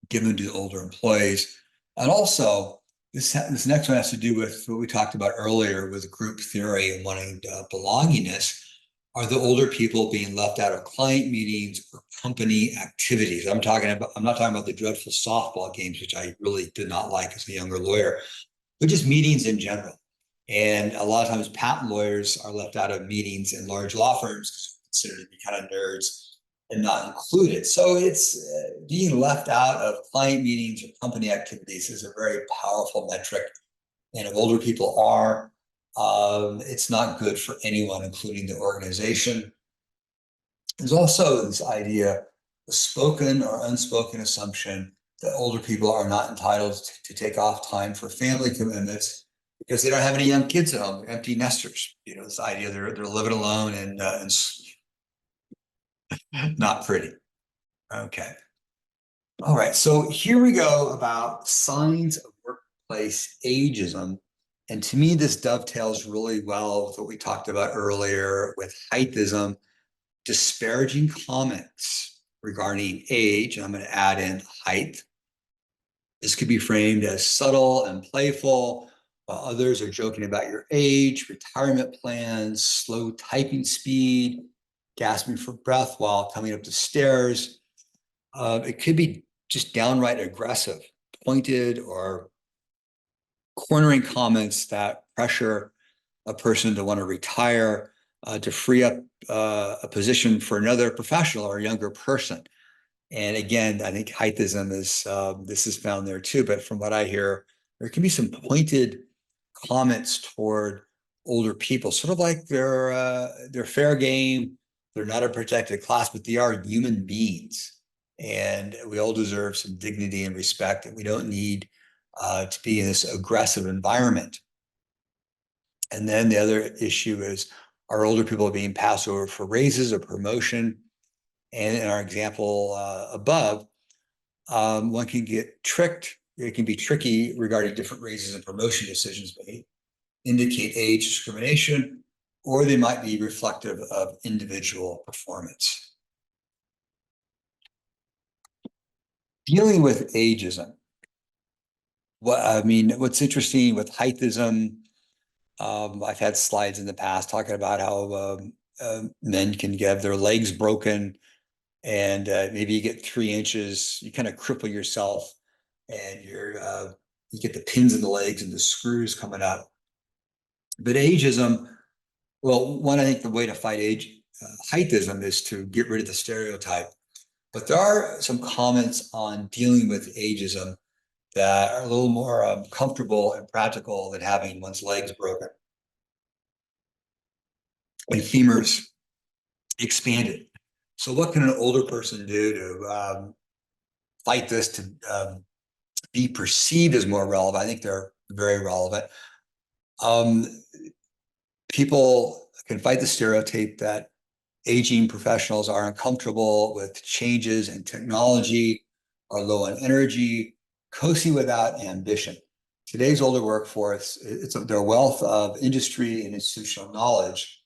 [SPEAKER 2] given to the older employees. And also, this next one has to do with what we talked about earlier with group theory and wanting belongingness. Are the older people being left out of client meetings or company activities? I'm not talking about the dreadful softball games, which I really did not like as a younger lawyer, but just meetings in general. And a lot of times patent lawyers are left out of meetings in large law firms because they're considered to be kind of nerds and not included. So it's being left out of client meetings or company activities is a very powerful metric. And if older people are, it's not good for anyone, including the organization. There's also this idea, the spoken or unspoken assumption that older people are not entitled to take off time for family commitments because they don't have any young kids at home, they're empty nesters. You know, this idea they're living alone and not pretty. Okay. All right. So here we go about signs of workplace ageism. And to me, this dovetails really well with what we talked about earlier with heightism, disparaging comments regarding age. And I'm going to add in height. This could be framed as subtle and playful, while others are joking about your age, retirement plans, slow typing speed, gasping for breath while coming up the stairs. It could be just downright aggressive, pointed or cornering comments that pressure a person to want to retire, to free up a position for another professional or a younger person. And again, I think heightism is this is found there too. But from what I hear, there can be some pointed comments toward older people, sort of like they're fair game. They're not a protected class, but they are human beings, and we all deserve some dignity and respect. And we don't need to be in this aggressive environment. And then the other issue is, are older people being passed over for raises or promotion? And in our example above, one can get tricked. It can be tricky regarding different raises and promotion decisions may indicate age discrimination, or they might be reflective of individual performance. Dealing with ageism. What's interesting with heightism, I've had slides in the past talking about how men can get their legs broken, and maybe you get 3 inches, you kind of cripple yourself, and you get the pins in the legs and the screws coming up. But ageism, well, one, I think the way to fight heightism is to get rid of the stereotype. But there are some comments on dealing with ageism that are a little more comfortable and practical than having one's legs broken and femurs expanded. So what can an older person do to fight this, to be perceived as more relevant? I think they're very relevant. People can fight the stereotype that aging professionals are uncomfortable with changes in technology, are low on energy, cozy without ambition. Today's older workforce, it's their wealth of industry and institutional knowledge.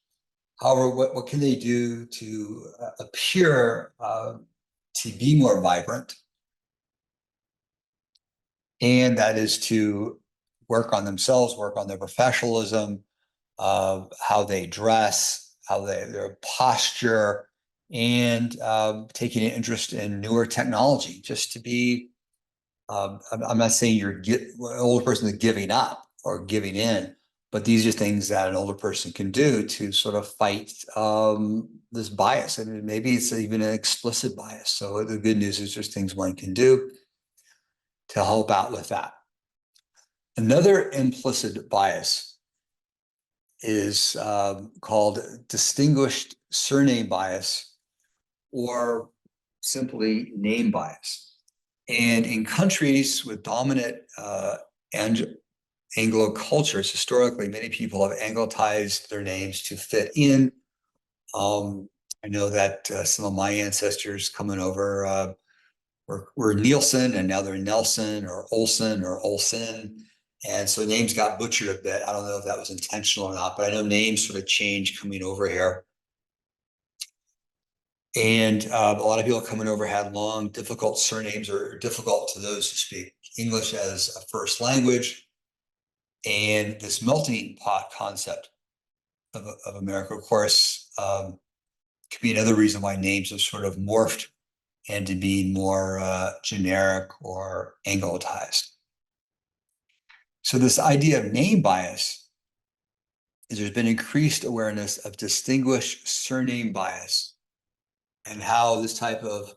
[SPEAKER 2] However, what can they do to appear to be more vibrant? And that is to work on themselves, work on their professionalism, how they dress, their posture, and taking an interest in newer technology, just to be I'm not saying an older person is giving up or giving in, but these are things that an older person can do to sort of fight this bias. And maybe it's even an explicit bias. So the good news is there's things one can do to help out with that. Another implicit bias is called distinguished surname bias, or simply name bias. And in countries with dominant Anglo cultures, historically, many people have Anglicized their names to fit in. I know that some of my ancestors coming over were Nielsen, and now they're Nelson or Olson or Olsen. And so names got butchered a bit. I don't know if that was intentional or not, but I know names sort of changed coming over here. And a lot of people coming over had long, difficult surnames, or difficult to those who speak English as a first language. And this melting pot concept of America, of course, could be another reason why names have sort of morphed and to be more generic or anglicized. So this idea of name bias is there's been increased awareness of distinguished surname bias and how this type of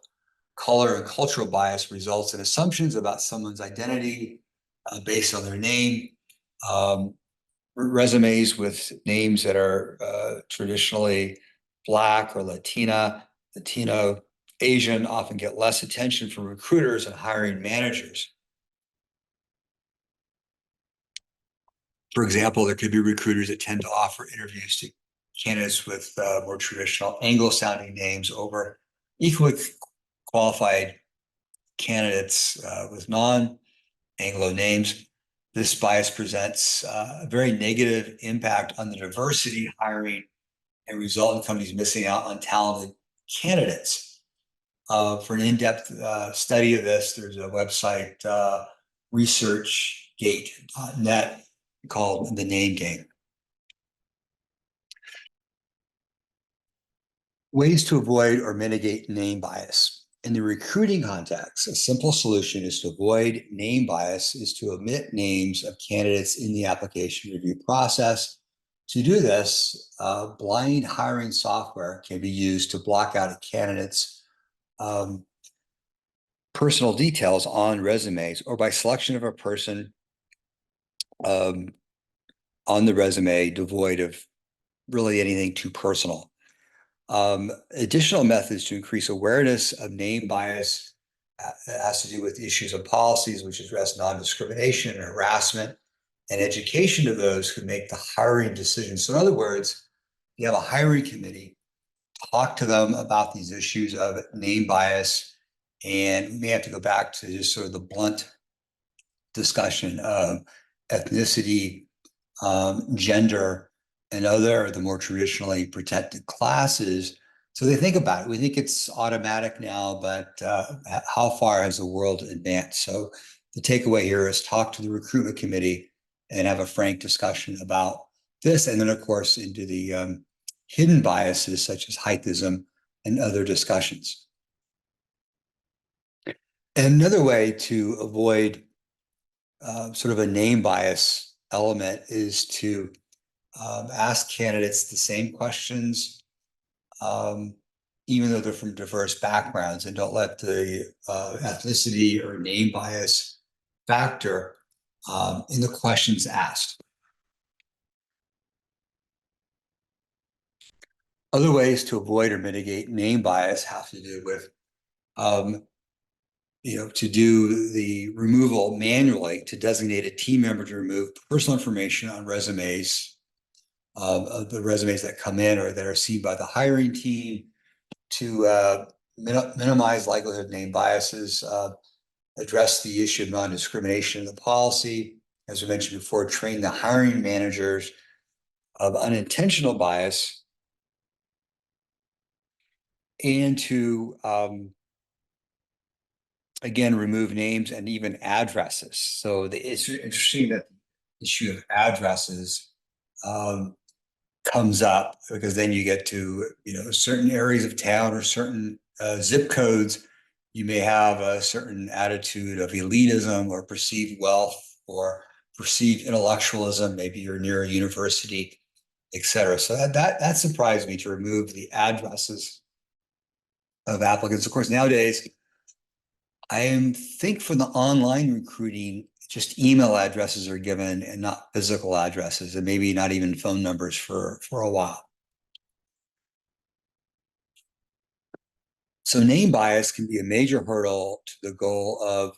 [SPEAKER 2] color and cultural bias results in assumptions about someone's identity based on their name. Resumes with names that are traditionally Black or Latino, Asian often get less attention from recruiters and hiring managers. For example, there could be recruiters that tend to offer interviews to candidates with more traditional Anglo-sounding names over equally qualified candidates with non-Anglo names. This bias presents a very negative impact on the diversity hiring and result in companies missing out on talented candidates. For an in-depth study of this, there's a website, researchgate.net, called The Name Game. Ways to avoid or mitigate name bias. In the recruiting context, a simple solution is to avoid name bias is to omit names of candidates in the application review process. To do this, blind hiring software can be used to block out a candidate's personal details on resumes, or by selection of a person on the resume devoid of really anything too personal. Additional methods to increase awareness of name bias has to do with issues of policies which address non-discrimination and harassment, and education of those who make the hiring decisions. So in other words, you have a hiring committee, talk to them about these issues of name bias, and we may have to go back to just sort of the blunt discussion of ethnicity, gender, and other the more traditionally protected classes. So they think about it. We think it's automatic now, but how far has the world advanced? So the takeaway here is talk to the recruitment committee and have a frank discussion about this. And then, of course, into the hidden biases such as heightism and other discussions. And another way to avoid sort of a name bias element is to ask candidates the same questions, even though they're from diverse backgrounds, and don't let the ethnicity or name bias factor in the questions asked. Other ways to avoid or mitigate name bias have to do with to do the removal manually, to designate a team member to remove personal information on resumes, of the resumes that come in or that are seen by the hiring team, to minimize likelihood of name biases, address the issue of non-discrimination in the policy, as we mentioned before, train the hiring managers of unintentional bias, and to again, remove names and even addresses. So it's interesting that the issue of addresses comes up, because then you get to certain areas of town or certain zip codes You may have a certain attitude of elitism or perceived wealth or perceived intellectualism. Maybe you're near a university, et cetera. So that surprised me to remove the addresses of applicants. Of course, nowadays, I think for the online recruiting, just email addresses are given and not physical addresses, and maybe not even phone numbers for a while. So name bias can be a major hurdle to the goal of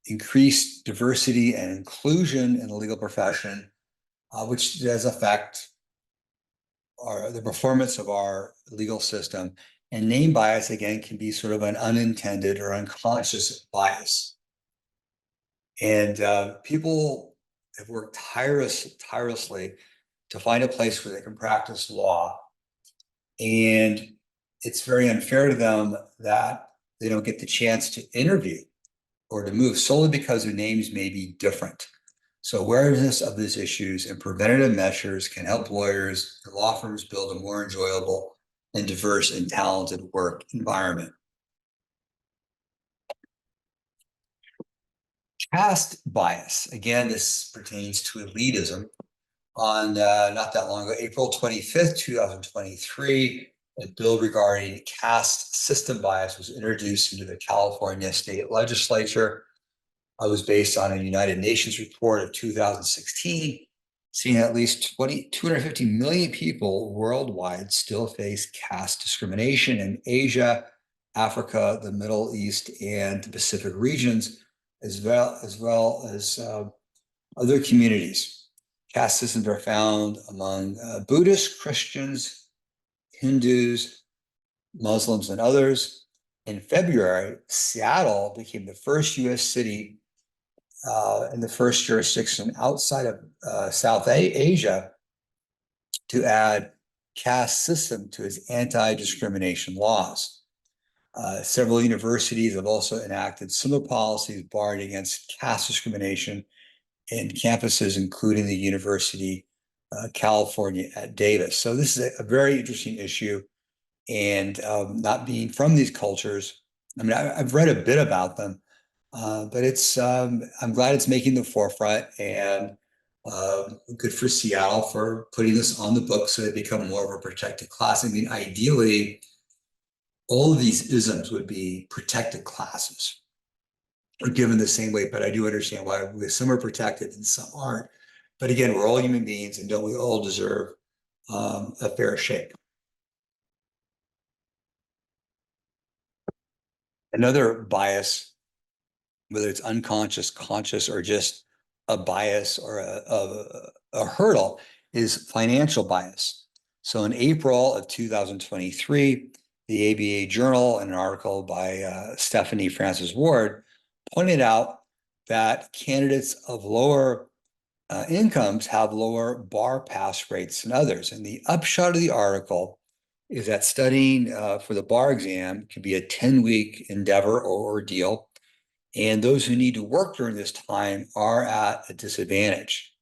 [SPEAKER 2] increased diversity and inclusion in the legal profession, which does affect the performance of our legal system. And name bias, again, can be sort of an unintended or unconscious bias. And people have worked tirelessly to find a place where they can practice law. And it's very unfair to them that they don't get the chance to interview or to move solely because their names may be different. So awareness of these issues and preventative measures can help lawyers and law firms build a more enjoyable and diverse and talented work environment. Caste bias. Again, this pertains to elitism. On not that long ago, April 25th, 2023, a bill regarding caste system bias was introduced into the California state legislature. It was based on a United Nations report of 2016, seeing at least 250 million people worldwide still face caste discrimination in Asia, Africa, the Middle East, and the Pacific regions, as well as other communities. Caste systems are found among Buddhists, Christians, Hindus, Muslims, and others. In February, Seattle became the first U.S. city and the first jurisdiction outside of South Asia to add caste system to its anti-discrimination laws. Several universities have also enacted similar policies barring against caste discrimination in campuses, including the University California at Davis. So this is a very interesting issue. And not being from these cultures, I mean, I've read a bit about them, but I'm glad it's making the forefront, and good for Seattle for putting this on the book so they become more of a protected class. I mean, ideally, all of these isms would be protected classes or given the same weight, but I do understand why some are protected and some aren't. But again, we're all human beings, and don't we all deserve a fair shake? Another bias, whether it's unconscious, conscious, or just a bias or a hurdle, is financial bias. So in April of 2023, the ABA Journal, in an article by Stephanie Francis Ward, pointed out that candidates of lower incomes have lower bar pass rates than others. And the upshot of the article is that studying for the bar exam can be a 10-week endeavor or ordeal. And those who need to work during this time are at a disadvantage.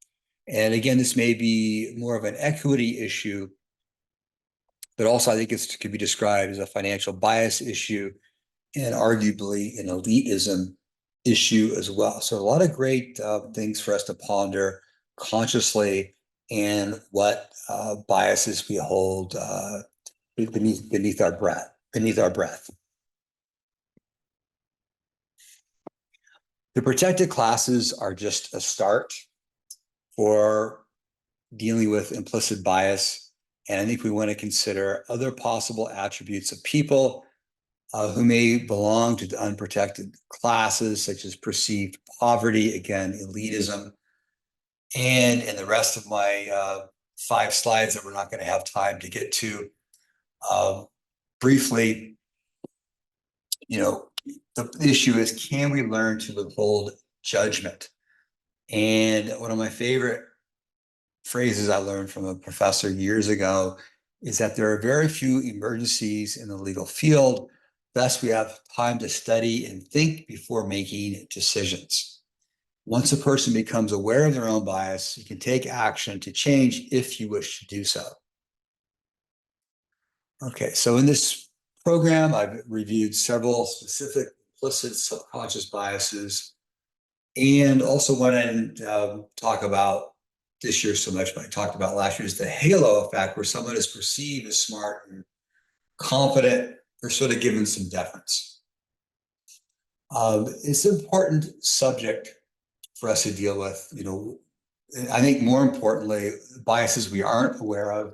[SPEAKER 2] And again, this may be more of an equity issue, but also I think it could be described as a financial bias issue and arguably an elitism issue as well. So a lot of great things for us to ponder consciously, and what biases we hold beneath our breath. The protected classes are just a start for dealing with implicit bias. And I think we want to consider other possible attributes of people who may belong to the unprotected classes, such as perceived poverty, again, elitism. And in the rest of my 5 slides that we're not going to have time to get to, briefly, the issue is, can we learn to withhold judgment? And one of my favorite phrases I learned from a professor years ago is that there are very few emergencies in the legal field. Thus, we have time to study and think before making decisions. Once a person becomes aware of their own bias, you can take action to change if you wish to do so. Okay, so in this program. I've reviewed several specific implicit subconscious biases, and also what I didn't talk about this year so much, but I talked about last year, is the halo effect, where someone is perceived as smart and confident. They're sort of given some deference. It's an important subject for us to deal with. I think more importantly, biases we aren't aware of,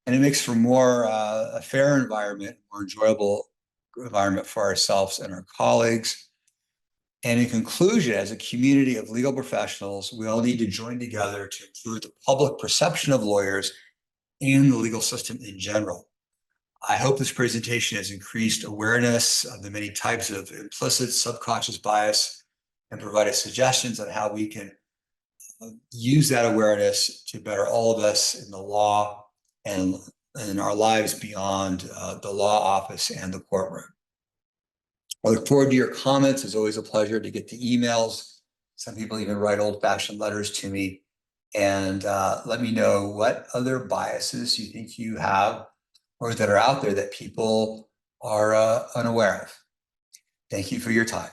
[SPEAKER 2] and it makes for more a fair environment, more enjoyable environment for ourselves and our colleagues. And in conclusion, as a community of legal professionals, we all need to join together to improve the public perception of lawyers and the legal system in general. I hope this presentation has increased awareness of the many types of implicit subconscious bias and provided suggestions on how we can use that awareness to better all of us in the law and in our lives beyond the law office and the courtroom. I look forward to your comments. It's always a pleasure to get the emails. Some people even write old-fashioned letters to me. And let me know what other biases you think you have or that are out there that people are unaware of. Thank you for your time.